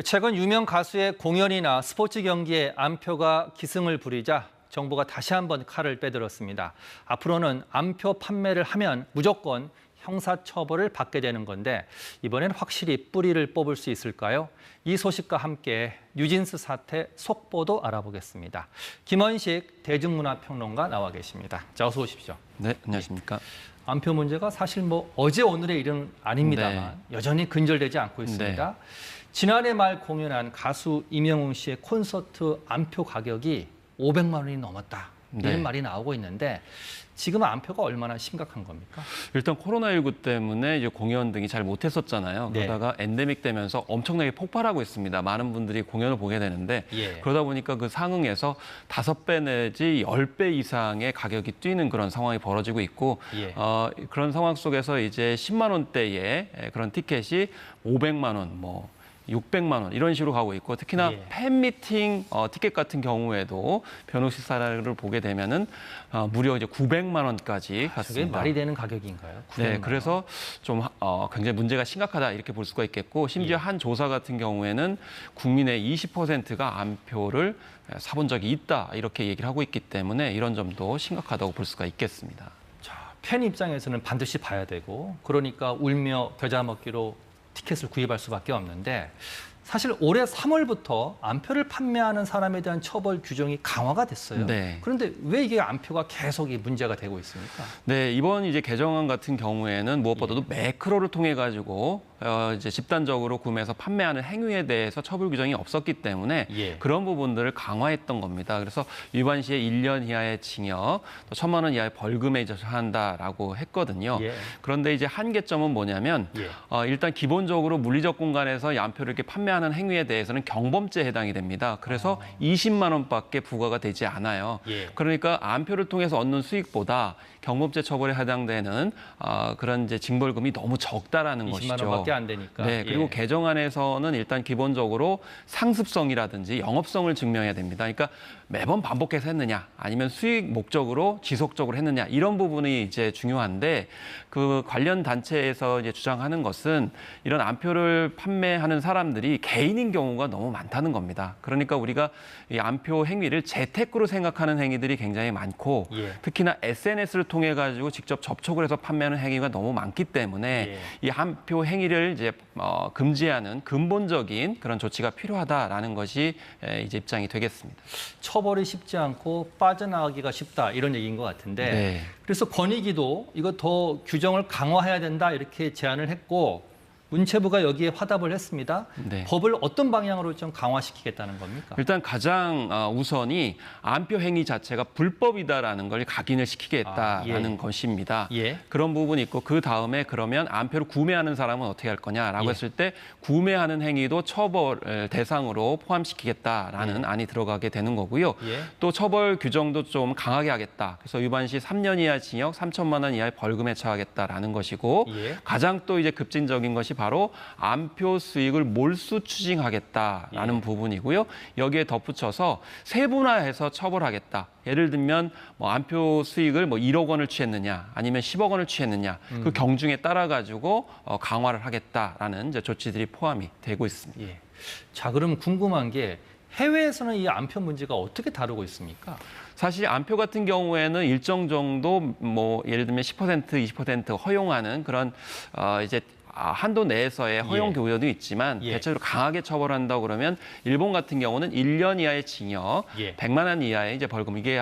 최근 유명 가수의 공연이나 스포츠 경기에 암표가 기승을 부리자 정부가 다시 한번 칼을 빼들었습니다. 앞으로는 암표 판매를 하면 무조건 형사처벌을 받게 되는 건데 이번엔 확실히 뿌리를 뽑을 수 있을까요? 이 소식과 함께 뉴진스 사태 속보도 알아보겠습니다. 김원식 대중문화평론가 나와 계십니다. 자, 어서 오십시오. 네, 안녕하십니까. 암표 문제가 사실 어제 오늘의 일은 아닙니다만 여전히 근절되지 않고 있습니다. 네. 지난해 말 공연한 가수 임영웅 씨의 콘서트 암표 가격이 500만 원이 넘었다. 이런 네. 말이 나오고 있는데 지금 암표가 얼마나 심각한 겁니까? 일단 코로나19 때문에 이제 공연 등이 잘 못했었잖아요. 네. 그러다가 엔데믹 되면서 엄청나게 폭발하고 있습니다. 많은 분들이 공연을 보게 되는데 예. 그러다 보니까 그 상응해서 5배 내지 10배 이상의 가격이 뛰는 그런 상황이 벌어지고 있고 예. 그런 상황 속에서 이제 10만 원대의 그런 티켓이 500만 원, 600만 원 이런 식으로 가고 있고 특히나 예. 팬미팅 티켓 같은 경우에도 변호식 사례를 보게 되면은 무려 이제 900만 원까지 저게 갔습니다. 말이 되는 가격인가요? 900만 네, 원. 그래서 좀 굉장히 문제가 심각하다 이렇게 볼 수가 있겠고 심지어 예. 한 조사 같은 경우에는 국민의 20%가 암표를 사본 적이 있다 이렇게 얘기를 하고 있기 때문에 이런 점도 심각하다고 볼 수가 있겠습니다. 자, 팬 입장에서는 반드시 봐야 되고 그러니까 울며 겨자 먹기로 티켓을 구입할 수밖에 없는데 사실 올해 3월부터 암표를 판매하는 사람에 대한 처벌 규정이 강화가 됐어요. 네. 그런데 왜 이게 암표가 계속 이 문제가 되고 있습니까? 네, 이번 이제 개정안 같은 경우에는 무엇보다도 예. 매크로를 통해 가지고 이제 집단적으로 구매해서 판매하는 행위에 대해서 처벌 규정이 없었기 때문에 예. 그런 부분들을 강화했던 겁니다. 그래서 위반 시에 1년 이하의 징역, 또 1,000만 원 이하의 벌금에 처한다라고 했거든요. 예. 그런데 이제 한계점은 뭐냐면 예. 일단 기본적으로 물리적 공간에서 이 암표를 이렇게 판매하는 행위에 대해서는 경범죄에 해당이 됩니다. 그래서 20만 원밖에 부과가 되지 않아요. 예. 그러니까 암표를 통해서 얻는 수익보다 경범죄 처벌에 해당되는 그런 이제 징벌금이 너무 적다라는 20만 것이죠. 원밖에 안 되니까. 네, 그리고 예. 개정안에서는 일단 기본적으로 상습성이라든지 영업성을 증명해야 됩니다. 그러니까 매번 반복해서 했느냐, 아니면 수익 목적으로 지속적으로 했느냐 이런 부분이 이제 중요한데 그 관련 단체에서 이제 주장하는 것은 이런 암표를 판매하는 사람들이 개인인 경우가 너무 많다는 겁니다. 그러니까 우리가 이 암표 행위를 재테크로 생각하는 행위들이 굉장히 많고 예. 특히나 SNS를 통해 가지고 직접 접촉을 해서 판매하는 행위가 너무 많기 때문에 이 암표 행위를 이제 금지하는 근본적인 그런 조치가 필요하다라는 것이 이제 입장이 되겠습니다. 처벌이 쉽지 않고 빠져나가기가 쉽다 이런 얘기인 것 같은데 네. 그래서 권익위도 이거 더 규정을 강화해야 된다 이렇게 제안을 했고 문체부가 여기에 화답을 했습니다. 네. 법을 어떤 방향으로 좀 강화시키겠다는 겁니까? 일단 가장 우선이 암표 행위 자체가 불법이다라는 걸 각인을 시키겠다라는 예. 것입니다. 예. 그런 부분이 있고 그 다음에 그러면 암표를 구매하는 사람은 어떻게 할 거냐라고 예. 했을 때 구매하는 행위도 처벌 대상으로 포함시키겠다라는 예. 안이 들어가게 되는 거고요. 예. 또 처벌 규정도 좀 강하게 하겠다. 그래서 위반 시 3년 이하 징역, 3천만 원 이하의 벌금에 처하겠다라는 것이고 예. 가장 또 이제 급진적인 것이 바로 암표 수익을 몰수 추징하겠다라는 예. 부분이고요. 여기에 덧붙여서 세분화해서 처벌하겠다. 예를 들면 암표 수익을 1억 원을 취했느냐, 아니면 10억 원을 취했느냐, 그 경중에 따라 가지고 강화를 하겠다라는 이제 조치들이 포함이 되고 있습니다. 예. 자, 그럼 궁금한 게 해외에서는 이 암표 문제가 어떻게 다루고 있습니까? 사실 암표 같은 경우에는 일정 정도 예를 들면 10%, 20% 허용하는 그런 이제 한도 내에서의 허용 예. 교육도 있지만 예. 대체로 강하게 처벌한다고 그러면 일본 같은 경우는 1년 이하의 징역, 예. 100만 원 이하의 이제 벌금 이게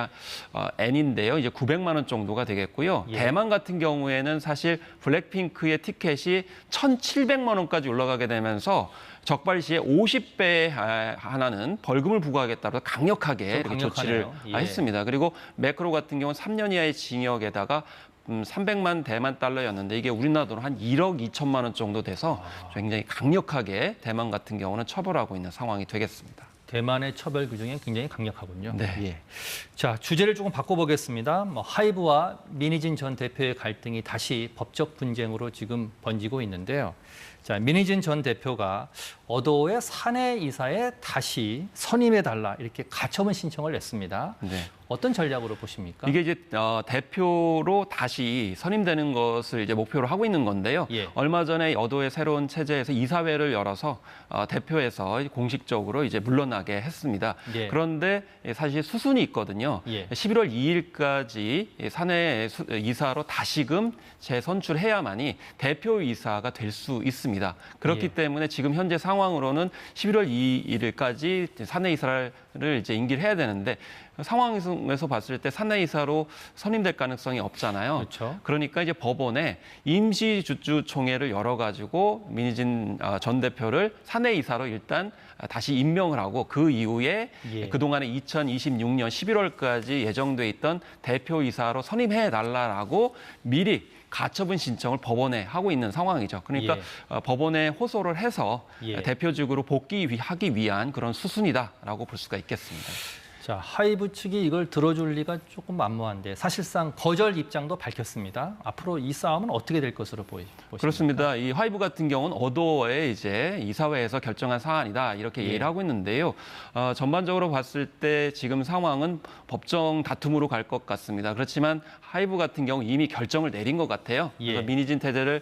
N인데요. 이제 900만 원 정도가 되겠고요. 예. 대만 같은 경우에는 사실 블랙핑크의 티켓이 1,700만 원까지 올라가게 되면서 적발 시에 50배 하나는 벌금을 부과하겠다고 강력하게 좀 조치를 강력하네요. 예. 했습니다. 그리고 매크로 같은 경우는 3년 이하의 징역에다가 300만 대만 달러였는데 이게 우리나라 돈으로 한 1억 2천만 원 정도 돼서 굉장히 강력하게 대만 같은 경우는 처벌하고 있는 상황이 되겠습니다. 대만의 처벌 규정이 굉장히 강력하군요. 네. 예. 자, 주제를 조금 바꿔보겠습니다. 하이브와 민희진 전 대표의 갈등이 다시 법적 분쟁으로 지금 번지고 있는데요. 자, 민희진 전 대표가 어도의 사내 이사에 다시 선임해달라 이렇게 가처분 신청을 냈습니다. 네. 어떤 전략으로 보십니까? 이게 이제 대표로 다시 선임되는 것을 이제 목표로 하고 있는 건데요. 예. 얼마 전에 어도의 새로운 체제에서 이사회를 열어서 대표에서 공식적으로 이제 물러나게 했습니다. 예. 그런데 사실 수순이 있거든요. 예. 11월 2일까지 사내 이사로 다시금 재선출해야만이 대표이사가 될 수 있습니다. 그렇기 예. 때문에 지금 현재 상황으로는 11월 2일까지 사내 이사를 이제 임기를 해야 되는데 상황에서 봤을 때 사내이사로 선임될 가능성이 없잖아요. 그렇죠. 그러니까 이제 법원에 임시주주총회를 열어가지고 민희진 전 대표를 사내이사로 일단 다시 임명을 하고 그 이후에 예. 그동안에 2026년 11월까지 예정돼 있던 대표이사로 선임해달라고 미리 가처분 신청을 법원에 하고 있는 상황이죠. 그러니까 예. 법원에 호소를 해서 예. 대표직으로 복귀하기 위한 그런 수순이다라고 볼 수가 있겠습니다. 자, 하이브 측이 이걸 들어줄 리가 조금 만무한데 사실상 거절 입장도 밝혔습니다. 앞으로 이 싸움은 어떻게 될 것으로 보십니까? 그렇습니다. 이 하이브 같은 경우는 어도의 이제 이사회에서 결정한 사안이다 이렇게 얘기를 하고 있는데요. 전반적으로 봤을 때 지금 상황은 법정 다툼으로 갈 것 같습니다. 그렇지만 하이브 같은 경우 이미 결정을 내린 것 같아요. 예. 그래서 민희진 체제를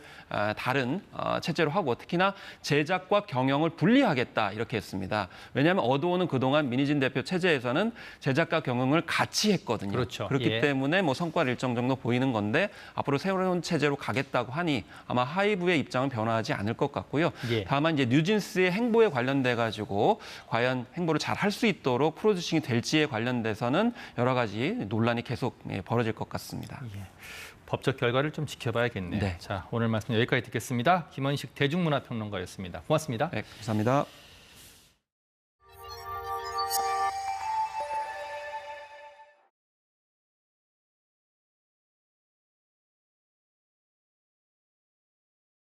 다른 체제로 하고 특히나 제작과 경영을 분리하겠다 이렇게 했습니다. 왜냐하면 어도는 그동안 민희진 대표 체제에서는 제작과 경영을 같이 했거든요. 그렇죠. 그렇기 예. 때문에 뭐 성과를 일정 정도 보이는 건데 앞으로 새로운 체제로 가겠다고 하니 아마 하이브의 입장은 변화하지 않을 것 같고요. 예. 다만 이제 뉴진스의 행보에 관련돼 가지고 과연 행보를 잘 할 수 있도록 프로듀싱이 될지에 관련돼서는 여러 가지 논란이 계속 벌어질 것 같습니다. 예. 법적 결과를 좀 지켜봐야겠네요. 네. 자, 오늘 말씀 여기까지 듣겠습니다. 김원식 대중문화평론가였습니다. 고맙습니다. 네, 감사합니다.